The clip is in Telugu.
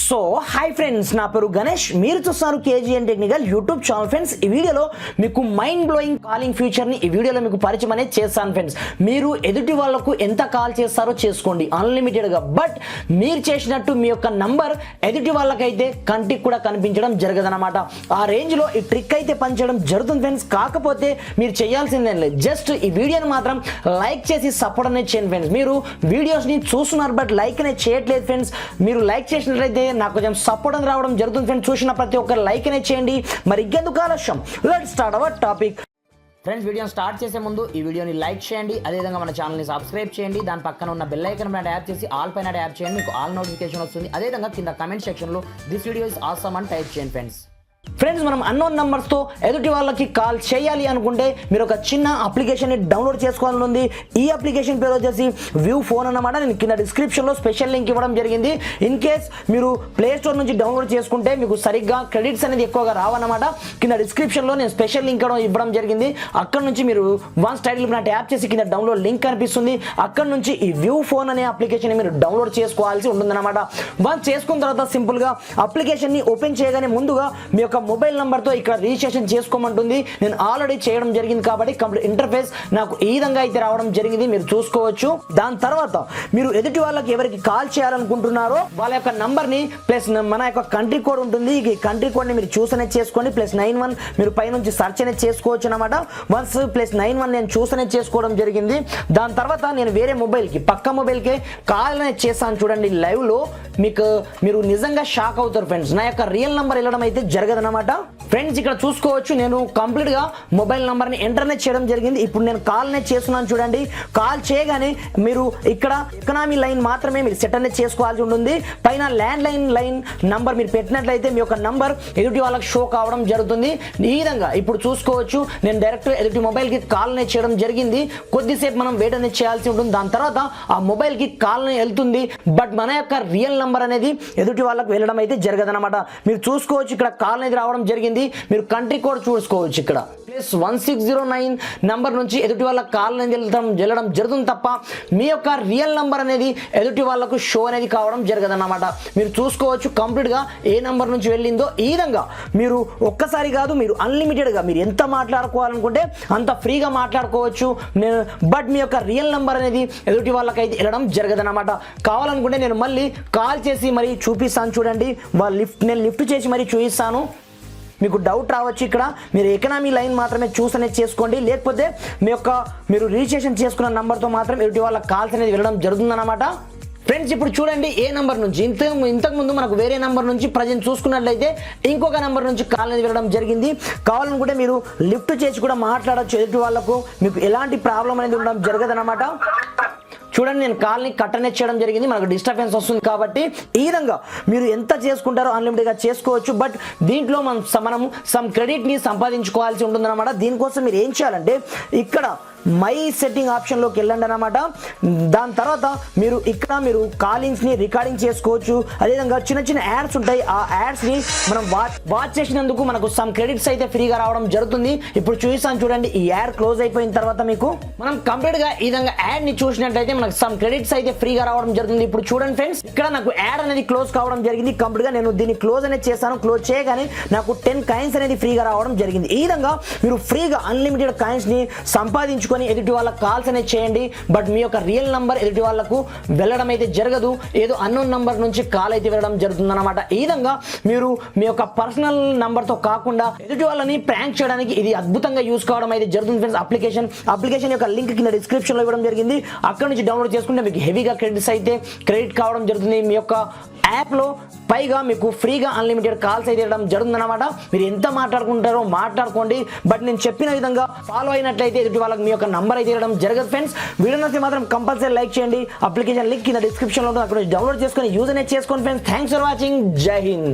సో హాయ్ ఫ్రెండ్స్, నా పేరు గణేష్. మీరు చూస్తున్నారు KGN technical YouTube channel. Friends, ఈ వీడియోలో మీకు మైండ్ బ్లోయింగ్ కాలింగ్ ఫీచర్ని ఈ వీడియోలో మీకు పరిచయం అనేది చేస్తాను. ఫ్రెండ్స్, మీరు ఎదుటి వాళ్ళకు ఎంత కాల్ చేస్తారో చేసుకోండి అన్లిమిటెడ్గా. బట్ మీరు చేసినట్టు మీ యొక్క నంబర్ ఎదుటి వాళ్ళకైతే కంటికి కూడా కనిపించడం జరగదన్నమాట. ఆ రేంజ్లో ఈ ట్రిక్ అయితే పనిచేయడం జరుగుతుంది ఫ్రెండ్స్. కాకపోతే మీరు చేయాల్సిందేం లేదు, జస్ట్ ఈ వీడియోని మాత్రం లైక్ చేసి సపోర్ట్ అనేది చేయండి ఫ్రెండ్స్. మీరు వీడియోస్ని చూస్తున్నారు బట్ లైక్ అనేది చేయట్లేదు ఫ్రెండ్స్. మీరు లైక్ చేసినట్లయితే నాకు కొంచెం సపోర్ట్ అని రావడం జరుగుతుంది ఫ్రెండ్స్. చూసిన ప్రతి ఒక్కరు లైక్ అనేది చేయండి. మరి ఇంకెందుకు ఆలస్యం, let's start our topic. Friends, వీడియోని స్టార్ట్ చేసే ముందు ఈ వీడియోని లైక్ చేయండి, అదేవిధంగా మన ఛానల్ని సబ్స్క్రైబ్ చేయండి. దాని పక్కన ఉన్న బెల్ ఐకాన్ పైన ట్యాప్ చేసి ఆల్ పైన ట్యాప్ చేయండి, మీకు ఆల్ నోటిఫికేషన్ వస్తుంది. అదేవిధంగా కింద కమెంట్ సెక్షన్లో దిస్ వీడియో ఇస్ ఆసమ్ అని టైప్ చేయండి ఫ్రెండ్స్. ఫ్రెండ్స్, మనం అన్నోన్ నంబర్స్తో ఎదుటి వాళ్ళకి కాల్ చేయాలి అనుకుంటే మీరు ఒక చిన్న అప్లికేషన్ని డౌన్లోడ్ చేసుకోవాలని ఉంది. ఈ అప్లికేషన్ పేరు వచ్చేసి వ్యూ ఫోన్ అన్నమాట. నేను కింద డిస్క్రిప్షన్లో స్పెషల్ లింక్ ఇవ్వడం జరిగింది. ఇన్ కేస్ మీరు ప్లే స్టోర్ నుంచి డౌన్లోడ్ చేసుకుంటే మీకు సరిగ్గా క్రెడిట్స్ అనేది ఎక్కువగా రావన్నమాట. కింద డిస్క్రిప్షన్లో నేను స్పెషల్ లింక్ ఇవ్వడం జరిగింది. అక్కడ నుంచి మీరు వన్స్ టైటిల్ పైన ట్యాప్ చేసి కింద డౌన్లోడ్ లింక్ కనిపిస్తుంది. అక్కడ నుంచి ఈ వ్యూ ఫోన్ అనే అప్లికేషన్ మీరు డౌన్లోడ్ చేసుకోవాల్సి ఉంటుందన్నమాట. వన్స్ చేసుకున్న తర్వాత సింపుల్గా అప్లికేషన్ని ఓపెన్ చేయగానే ముందుగా మీ యొక్క మొబైల్ నంబర్తో ఇక్కడ రిజిస్ట్రేషన్ చేసుకోమంటుంది. నేను ఆల్రెడీ చేయడం జరిగింది కాబట్టి కంప్లీట్ ఇంటర్ఫేస్ నాకు ఈ విధంగా అయితే రావడం జరిగింది, మీరు చూసుకోవచ్చు. దాని తర్వాత మీరు ఎదుటి వాళ్ళకి ఎవరికి కాల్ చేయాలనుకుంటున్నారో వాళ్ళ యొక్క నంబర్ని ప్లస్ మన యొక్క కంట్రీ కోడ్ ఉంటుంది. ఈ కంట్రీ కోడ్ని మీరు చూస్ అనేది చేసుకోండి. +91 మీరు పైనుంచి సర్చ్ అనేది చేసుకోవచ్చు అనమాట. వన్స్ +91 నేను చూస్ అనేది చేసుకోవడం జరిగింది. దాని తర్వాత నేను వేరే మొబైల్కి పక్క మొబైల్కి కాల్ అనేది చేస్తాను. చూడండి లైవ్లో మీరు నిజంగా షాక్ అవుతారు ఫ్రెండ్స్. నా యొక్క రియల్ నంబర్ వెళ్ళడం అయితే జరగదన్నమాట ఫ్రెండ్స్. ఇక్కడ చూసుకోవచ్చు, నేను కంప్లీట్ గా మొబైల్ నంబర్ ని ఎంటర్ చేయడం జరిగింది. ఇప్పుడు నేను కాల్ అనేది చేస్తున్నాను. చూడండి, కాల్ చేయగానే మీరు ఇక్కడ ఎకనామీ లైన్ మాత్రమే మీరు సెట్ అనేది చేసుకోవాల్సి ఉంటుంది. పైన ల్యాండ్ లైన్ నంబర్ మీరు పెట్టినట్లయితే మీ యొక్క నంబర్ ఎదుటి వాళ్ళకి షో కావడం జరుగుతుంది. ఈ విధంగా ఇప్పుడు చూసుకోవచ్చు, నేను డైరెక్ట్ ఎదుటి మొబైల్ కి కాల్ అనేది చేయడం జరిగింది. కొద్దిసేపు మనం వెయిట్ అనేది చేయాల్సి ఉంటుంది. దాని తర్వాత ఆ మొబైల్ కి కాల్ అనేది వెళ్తుంది. బట్ మన యొక్క రియల్ నంబర్ అనేది ఎదుటి వాళ్ళకి వెళ్ళడం అయితే జరగదన్నమాట. మీరు చూసుకోవచ్చు, ఇక్కడ కాల్ అనేది రావడం జరిగింది. మీరు కంట్రీ కోడ్ చూసుకోవచ్చు. ఇక్కడ +1609 నంబర్ నుంచి ఎదుటి వాళ్ళ కాల్ అనేది వెళ్ళడం జరుగుతుంది తప్ప మీ యొక్క రియల్ నంబర్ అనేది ఎదుటి వాళ్ళకు షో అనేది కావడం జరగదన్నమాట. మీరు చూసుకోవచ్చు కంప్లీట్ గా ఏ నంబర్ నుంచి వెళ్ళిందో. ఈ విధంగా మీరు ఒక్కసారి కాదు, మీరు అన్లిమిటెడ్ గా మీరు ఎంత మాట్లాడుకోవాలనుకుంటే అంత ఫ్రీగా మాట్లాడుకోవచ్చు. బట్ మీ యొక్క రియల్ నంబర్ అనేది ఎదుటి వాళ్ళకైతే వెళ్ళడం జరగదన్నమాట. కావాలనుకుంటే నేను మళ్ళీ కాల్ చేసి మరి చూపిస్తాను. చూడండి, నేను లిఫ్ట్ చేసి మరి చూపిస్తాను. మీకు డౌట్ రావచ్చు, ఇక్కడ మీరు ఎకనామీ లైన్ మాత్రమే చూస్ అనేది చేసుకోండి. లేకపోతే మీరు రిజిస్ట్రేషన్ చేసుకున్న నంబర్తో మాత్రం ఎదుటి వాళ్ళ కాల్స్ అనేది వెళ్ళడం జరుగుతుందన్నమాట. ఫ్రెండ్స్, ఇప్పుడు చూడండి, ఏ నంబర్ నుంచి ఇంతకుముందు మనకు వేరే నంబర్ నుంచి ప్రజెంట్ చూసుకున్నట్లయితే ఇంకొక నంబర్ నుంచి కాల్ అనేది వెళ్ళడం జరిగింది. కావాలనుకుంటే మీరు లిఫ్ట్ చేసి కూడా మాట్లాడచ్చు ఎదుటి వాళ్ళకు. మీకు ఎలాంటి ప్రాబ్లం అనేది ఉండడం జరగదన్నమాట. చూడండి, నేను కాల్ని కట్ అనేది చేయడం జరిగింది. మనకు డిస్టర్బెన్స్ వస్తుంది కాబట్టి ఈ విధంగా మీరు ఎంత చేసుకుంటారో అన్లిమిటెడ్గా చేసుకోవచ్చు. బట్ దీంట్లో మనం సమ్ క్రెడిట్ని సంపాదించుకోవాల్సి ఉంటుందన్నమాట. దీనికోసం మీరు ఏం చేయాలంటే ఇక్కడ మై సెట్టింగ్ ఆప్షన్లోకి వెళ్ళండి అనమాట. దాని తర్వాత మీరు కాలింగ్స్ని రికార్డింగ్ చేసుకోవచ్చు. అదేవిధంగా చిన్న యాడ్స్ ఉంటాయి. ఆ యాడ్స్ని మనం వాచ్ చేసినందుకు మనకు సమ్ క్రెడిట్స్ అయితే ఫ్రీగా రావడం జరుగుతుంది. ఇప్పుడు చూపిస్తాను చూడండి. ఈ యాడ్ క్లోజ్ అయిపోయిన తర్వాత మనం కంప్లీట్గా ఈ విధంగా యాడ్ని చూసినట్లయితే మనకు సమ్ క్రెడిట్స్ అయితే ఫ్రీగా రావడం జరుగుతుంది. ఇప్పుడు చూడండి ఫ్రెండ్స్, ఇక్కడ నాకు యాడ్ అనేది క్లోజ్ కావడం జరిగింది. కంప్లీట్గా నేను దీన్ని క్లోజ్ అనేది చేశాను. క్లోజ్ చేయగానే నాకు 10 కాయిన్స్ అనేది ఫ్రీగా రావడం జరిగింది. ఈ విధంగా మీరు ఫ్రీగా అన్లిమిటెడ్ కాయిన్స్ని సంపాదించుకొని ఎదుటి వాళ్ళకి కాల్స్ అనేది చేయండి. బట్ మీ యొక్క రియల్ నంబర్ ఎదుటి వాళ్ళకు వెళ్ళడం అయితే జరగదు. ఏదో అన్నోన్ నంబర్ నుంచి కాల్ అయితే వెళ్ళడం జరుగుతుంది అనమాట. ఈ విధంగా మీరు మీ యొక్క పర్సనల్ నంబర్తో కాకుండా ఎదుటి వాళ్ళని ప్రాంక్ చేయడానికి ఇది అద్భుతంగా యూస్ కావడం అయితే జరుగుతుంది ఫ్రెండ్స్. అప్లికేషన్ యొక్క లింక్ కింద డిస్క్రిప్షన్లో ఇవ్వడం జరిగింది. అక్కడ నుంచి డౌన్లోడ్ చేసుకుంటే మీకు హెవీగా క్రెడిట్ కావడం జరుగుతుంది. మీ యొక్క యాప్లో పైగా మీకు ఫ్రీగా అన్లిమిటెడ్ కాల్స్ అయితే ఇవ్వడం జరుగుతుంది అనమాట. మీరు ఎంత మాట్లాడుకుంటారో మాట్లాడుకోండి. బట్ నేను చెప్పిన విధంగా ఫాలో అయినట్లయితే ఎదుటి వాళ్ళకి మీ యొక్క నంబర్ అయితే ఇవ్వడం జరగదు ఫ్రెండ్స్. వీడియో నచ్చితే మాత్రం కంపల్సరీ లైక్ చేయండి. అప్లికేషన్ లింక్ కింద డిస్క్రిప్షన్లో ఉంటుంది, అక్కడ డౌన్లోడ్ చేసుకొని యూజ్ అనేది చేసుకోండి ఫ్రెండ్స్. Thanks for watching. జై హింద్.